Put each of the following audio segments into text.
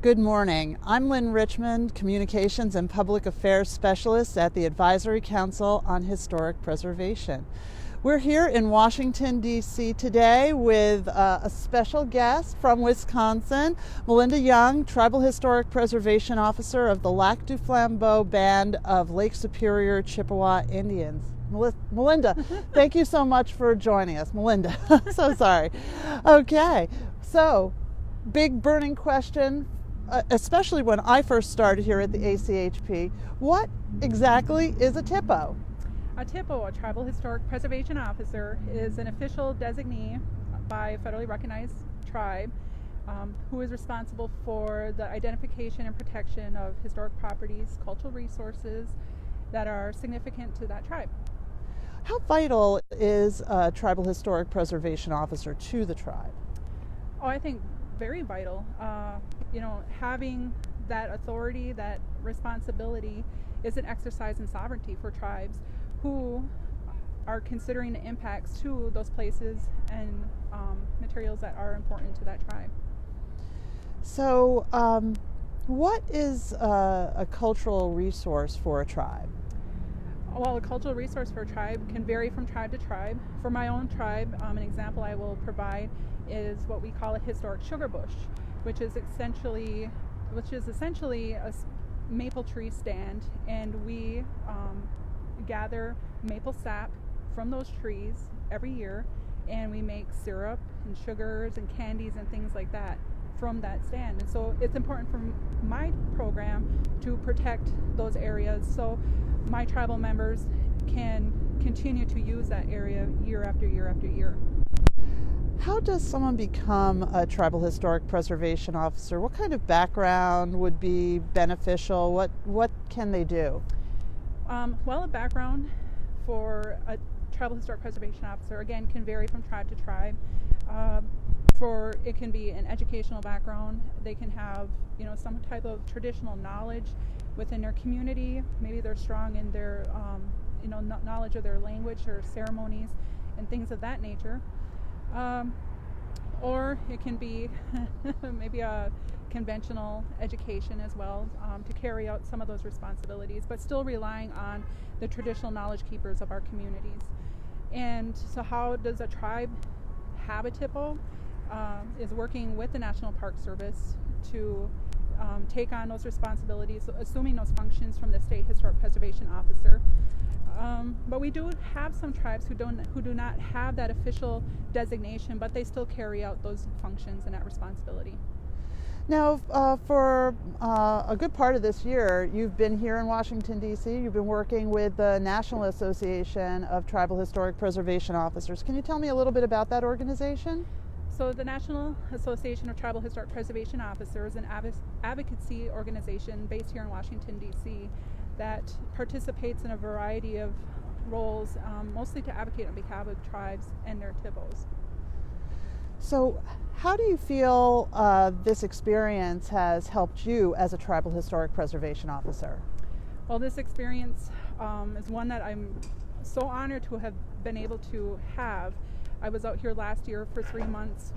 Good morning. I'm Lynne Richmond, Communications and Public Affairs Specialist at the Advisory Council on Historic Preservation. We're here in Washington, D.C. today with a special guest from Wisconsin, Melinda Young, Tribal Historic Preservation Officer of the Lac du Flambeau Band of Lake Superior Chippewa Indians. Melinda, thank you so much for joining us. Melinda, so sorry. Okay, so big burning question, especially when I first started here at the ACHP. What exactly is a THPO? A THPO, a Tribal Historic Preservation Officer, is an official designee by a federally recognized tribe who is responsible for the identification and protection of historic properties, cultural resources that are significant to that tribe. How vital is a Tribal Historic Preservation Officer to the tribe? Oh, I think very vital. Having that authority, that responsibility is an exercise in sovereignty for tribes who are considering the impacts to those places and materials that are important to that tribe. So, what is a cultural resource for a tribe? Well, a cultural resource for a tribe can vary from tribe to tribe. For my own tribe, an example I will provide is what we call a historic sugar bush, which is essentially a maple tree stand, and we gather maple sap from those trees every year, and we make syrup and sugars and candies and things like that from that stand. And so it's important for my program to protect those areas so my tribal members can continue to use that area year after year after year. How does someone become a Tribal Historic Preservation Officer? What kind of background would be beneficial? What can they do? A background for a Tribal Historic Preservation Officer, again, can vary from tribe to tribe. It can be an educational background. They can have, some type of traditional knowledge within their community. Maybe they're strong in their, knowledge of their language or ceremonies and things of that nature. Or it can be maybe a conventional education as well to carry out some of those responsibilities, but still relying on the traditional knowledge keepers of our communities. And so how does a tribe have a THPO? Is working with the National Park Service to take on those responsibilities, assuming those functions from the State Historic Preservation Officer. But we do have some tribes who do not have that official designation, but they still carry out those functions and that responsibility. Now, for a good part of this year, you've been here in Washington, D.C. You've been working with the National Association of Tribal Historic Preservation Officers. Can you tell me a little bit about that organization? So the National Association of Tribal Historic Preservation Officers is an advocacy organization based here in Washington, D.C. that participates in a variety of roles, mostly to advocate on behalf of tribes and their THPOs. So how do you feel this experience has helped you as a Tribal Historic Preservation Officer? Well, this experience is one that I'm so honored to have been able to have. I was out here last year for 3 months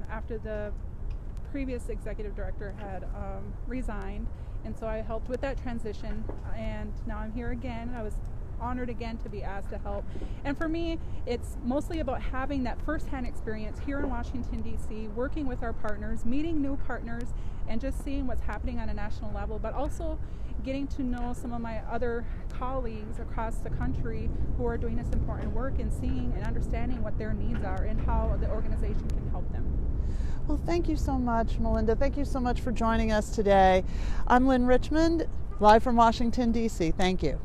after the previous executive director had resigned, and so I helped with that transition, and now I'm here again. I was honored again to be asked to help. And for me, it's mostly about having that firsthand experience here in Washington, D.C., working with our partners, meeting new partners, and just seeing what's happening on a national level, but also getting to know some of my other colleagues across the country who are doing this important work and seeing and understanding what their needs are and how the organization can help them. Well, thank you so much, Melinda. Thank you so much for joining us today. I'm Lynne Richmond, live from Washington, D.C. Thank you.